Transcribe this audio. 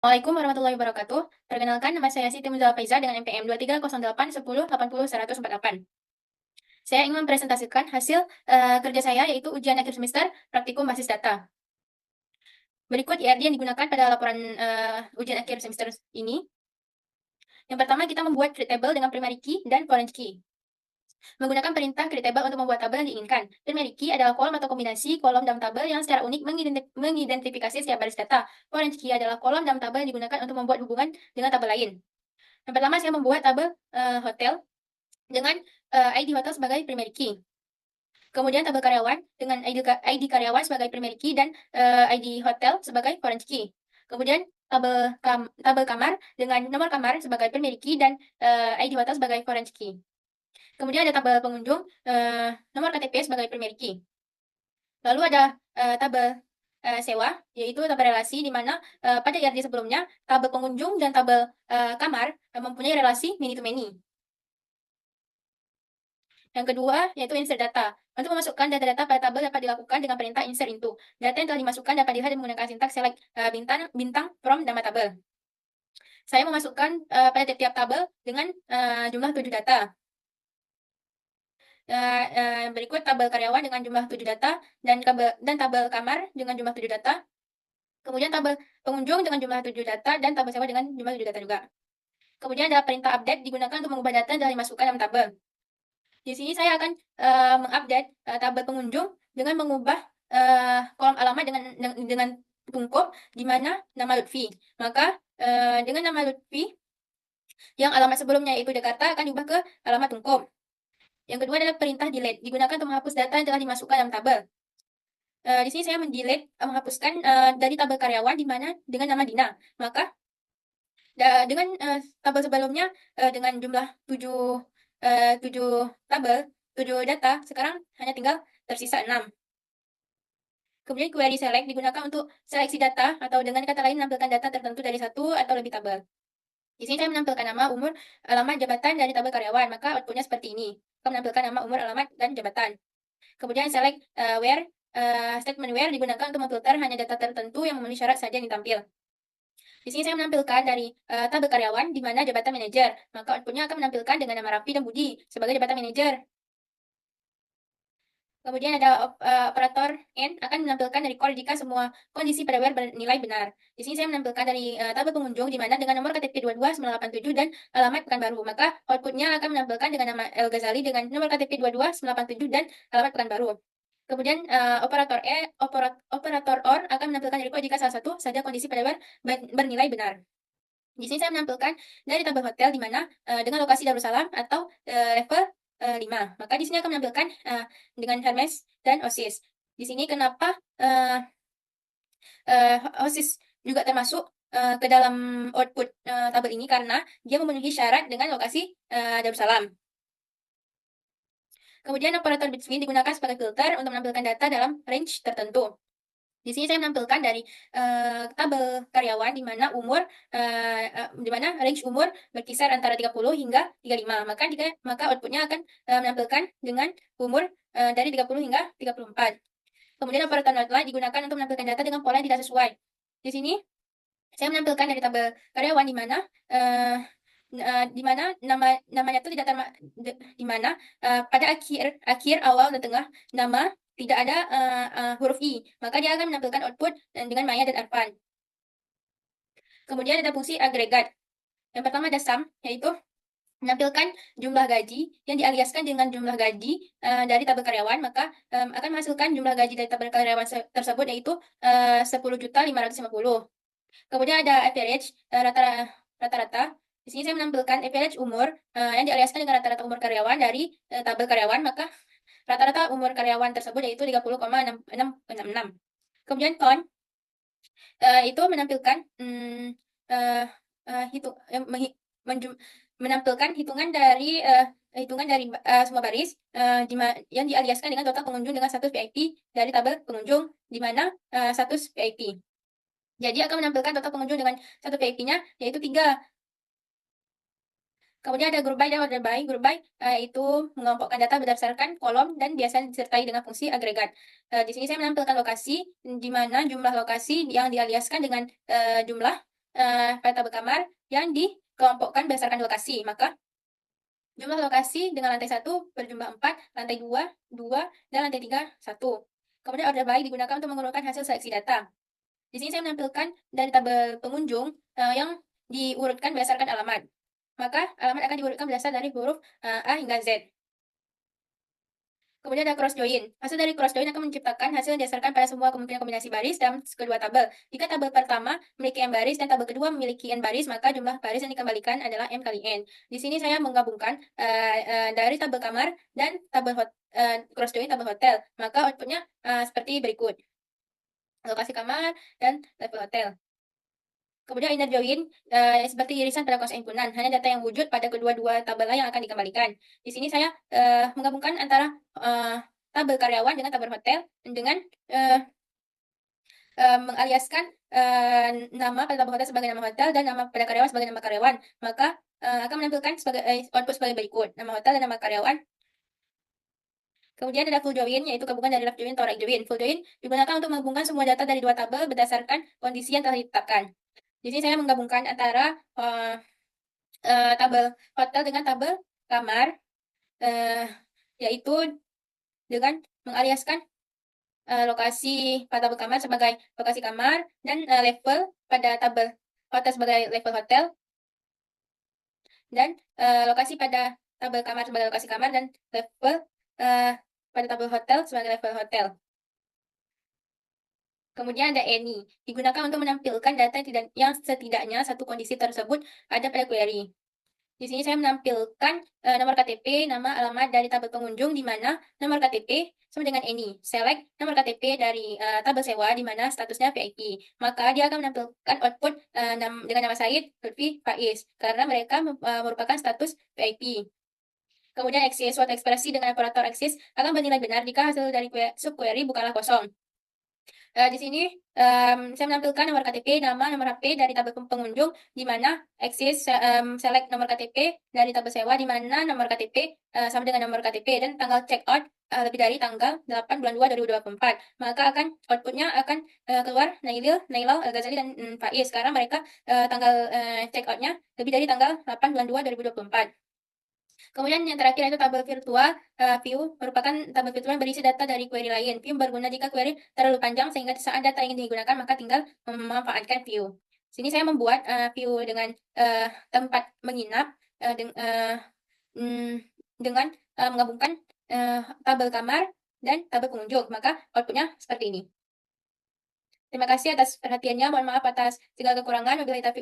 Assalamualaikum warahmatullahi wabarakatuh. Perkenalkan, nama saya Siti Muzal Faiza dengan NPM 23081080 Saya ingin mempresentasikan hasil kerja saya, yaitu ujian akhir semester praktikum basis data. Berikut IRD yang digunakan pada laporan ujian akhir semester ini. Yang pertama, kita membuat create table dengan primary key dan foreign key. Menggunakan perintah create table untuk membuat tabel yang diinginkan. Primary key adalah kolom atau kombinasi kolom dalam tabel yang secara unik mengidentifikasi setiap baris data. Foreign key adalah kolom dalam tabel yang digunakan untuk membuat hubungan dengan tabel lain. Yang pertama, saya membuat tabel hotel dengan ID hotel sebagai primary key. Kemudian tabel karyawan dengan ID karyawan sebagai primary key dan ID hotel sebagai foreign key. Kemudian tabel kamar dengan nomor kamar sebagai primary key dan ID hotel sebagai foreign key. Kemudian ada tabel pengunjung, nomor KTP sebagai primary key. Lalu ada tabel sewa, yaitu tabel relasi di mana pada IRD sebelumnya tabel pengunjung dan tabel kamar mempunyai relasi many to many. Yang kedua, yaitu insert data. Untuk memasukkan data-data pada tabel dapat dilakukan dengan perintah insert into. Data yang telah dimasukkan dapat dilihat dengan menggunakan sintaks select bintang from nama tabel. Saya memasukkan pada tiap-tiap tabel dengan jumlah 7 data. Berikut tabel karyawan dengan jumlah 7 data dan tabel kamar dengan jumlah 7 data. Kemudian tabel pengunjung dengan jumlah 7 data dan tabel sewa dengan jumlah 7 data juga. Kemudian ada perintah update digunakan untuk mengubah data yang telah dimasukkan dalam tabel. Di sini saya akan mengupdate tabel pengunjung dengan mengubah kolom alamat dengan tungkup di mana nama Lutfi. Maka dengan nama Lutfi yang alamat sebelumnya yaitu Jakarta akan diubah ke alamat tungkup. Yang kedua adalah perintah delete digunakan untuk menghapus data yang telah dimasukkan dalam tabel. Di sini saya menghapuskan dari tabel karyawan di mana dengan nama Dina. Maka dengan tabel sebelumnya dengan jumlah 7 tabel, 7 data, sekarang hanya tinggal tersisa 6. Kemudian query select digunakan untuk seleksi data atau dengan kata lain menampilkan data tertentu dari satu atau lebih tabel. Di sini saya menampilkan nama, umur, alamat, jabatan dari tabel karyawan, maka outputnya seperti ini. Kita menampilkan nama, umur, alamat, dan jabatan. Kemudian select where, statement where digunakan untuk memfilter hanya data tertentu yang memenuhi syarat saja yang ditampil. Di sini saya menampilkan dari tabel karyawan di mana jabatan manajer, maka outputnya akan menampilkan dengan nama Raffi dan Budi sebagai jabatan manajer. Kemudian ada operator N akan menampilkan record jika semua kondisi pada where bernilai benar. Di sini saya menampilkan dari tabel pengunjung di mana dengan nomor KTP 22987 dan alamat Pekanbaru, maka outputnya akan menampilkan dengan nama El Ghazali dengan nomor KTP 22987 dan alamat Pekanbaru. Kemudian operator OR akan menampilkan record jika salah satu saja kondisi pada where bernilai benar. Di sini saya menampilkan dari tabel hotel di mana dengan lokasi Darussalam atau level 5. Maka di sini akan menampilkan dengan Hermes dan OSIS. Di sini kenapa OSIS juga termasuk ke dalam output tabel ini karena dia memenuhi syarat dengan lokasi Darussalam. Kemudian operator between digunakan sebagai filter untuk menampilkan data dalam range tertentu. Di sini saya menampilkan dari tabel karyawan di mana range umur berkisar antara 30 hingga 35. Maka outputnya akan menampilkan dengan umur dari 30 hingga 34. Kemudian operator not line digunakan untuk menampilkan data dengan pola yang tidak sesuai. Di sini saya menampilkan dari tabel karyawan di mana namanya itu tidak di mana pada akhir, awal dan tengah nama tidak ada huruf i, maka dia akan menampilkan output dengan Maya dan Arfan. Kemudian ada fungsi agregat. Yang pertama ada sum, yaitu menampilkan jumlah gaji yang dialiaskan dengan jumlah gaji dari tabel karyawan, maka akan menghasilkan jumlah gaji dari tabel karyawan tersebut yaitu 10.550. Kemudian ada average, rata-rata. Di sini saya menampilkan average umur yang dialiaskan dengan rata-rata umur karyawan dari tabel karyawan, maka rata-rata umur karyawan tersebut yaitu 30,666. Kemudian count itu menampilkan menampilkan hitungan dari semua baris yang dialiaskan dengan total pengunjung dengan status VIP dari tabel pengunjung di mana status VIP. Jadi akan menampilkan total pengunjung dengan satu VIP-nya yaitu 3. Kemudian ada group by dan order by. Group by itu mengelompokkan data berdasarkan kolom dan biasa disertai dengan fungsi agregat. Di sini saya menampilkan lokasi di mana jumlah lokasi yang dialiaskan dengan jumlah pada tabel kamar yang dikelompokkan berdasarkan lokasi. Maka jumlah lokasi dengan lantai 1 berjumlah 4, lantai 2, 2, dan lantai 3, 1. Kemudian order by digunakan untuk mengurutkan hasil seleksi data. Di sini saya menampilkan dari tabel pengunjung yang diurutkan berdasarkan alamat. Maka alamat akan diurutkan berdasar dari huruf A hingga Z. Kemudian ada cross join. Hasil dari cross join akan menciptakan hasil yang didasarkan pada semua kemungkinan kombinasi baris dalam kedua tabel. Jika tabel pertama memiliki n baris dan tabel kedua memiliki n baris, maka jumlah baris yang dikembalikan adalah m kali n. Di sini saya menggabungkan dari tabel kamar dan tabel cross join tabel hotel. Maka outputnya seperti berikut. Lokasi kamar dan level hotel. Kemudian inner join seperti irisan pada kawasan himpunan, hanya data yang wujud pada kedua-dua tabel yang akan dikembalikan. Di sini saya menggabungkan antara tabel karyawan dengan tabel hotel dengan mengaliaskan nama pada tabel hotel sebagai nama hotel dan nama pada karyawan sebagai nama karyawan. Maka akan menampilkan sebagai output sebagai berikut, nama hotel dan nama karyawan. Kemudian ada full join, yaitu gabungan dari left join atau right join. Full join digunakan untuk menghubungkan semua data dari dua tabel berdasarkan kondisi yang telah ditetapkan. Di sini saya menggabungkan antara tabel hotel dengan tabel kamar, yaitu dengan mengaliaskan lokasi pada tabel kamar sebagai lokasi kamar dan level pada tabel hotel sebagai level hotel, dan lokasi pada tabel kamar sebagai lokasi kamar dan level pada tabel hotel sebagai level hotel. Kemudian ada any, digunakan untuk menampilkan data yang setidaknya satu kondisi tersebut ada pada query. Di sini saya menampilkan nomor KTP, nama, alamat dari tabel pengunjung, di mana nomor KTP sama dengan any. Select nomor KTP dari tabel sewa, di mana statusnya VIP. Maka dia akan menampilkan output dengan nama Said, Lutfi, Faiz, karena mereka merupakan status VIP. Kemudian access, suatu ekspresi dengan operator access akan bernilai benar jika hasil dari subquery bukanlah kosong. Di sini saya menampilkan nomor KTP, nama, nomor HP dari tabel pengunjung, di mana access select nomor KTP dari tabel sewa, di mana nomor KTP sama dengan nomor KTP dan tanggal check out lebih dari tanggal 8 bulan 2 2024. Maka outputnya akan keluar Nailal, Al-Ghazali, dan Faiz, karena mereka tanggal check outnya lebih dari tanggal 8 bulan 2 2024. Kemudian yang terakhir itu tabel virtual view, merupakan tabel virtual yang berisi data dari query lain. View berguna jika query terlalu panjang sehingga saat data ingin digunakan maka tinggal memanfaatkan view. Sini saya membuat view dengan tempat menginap dengan menggabungkan tabel kamar dan tabel pengunjung. Maka outputnya seperti ini. Terima kasih atas perhatiannya. Mohon maaf atas segala kekurangan. Wabillahi taufiq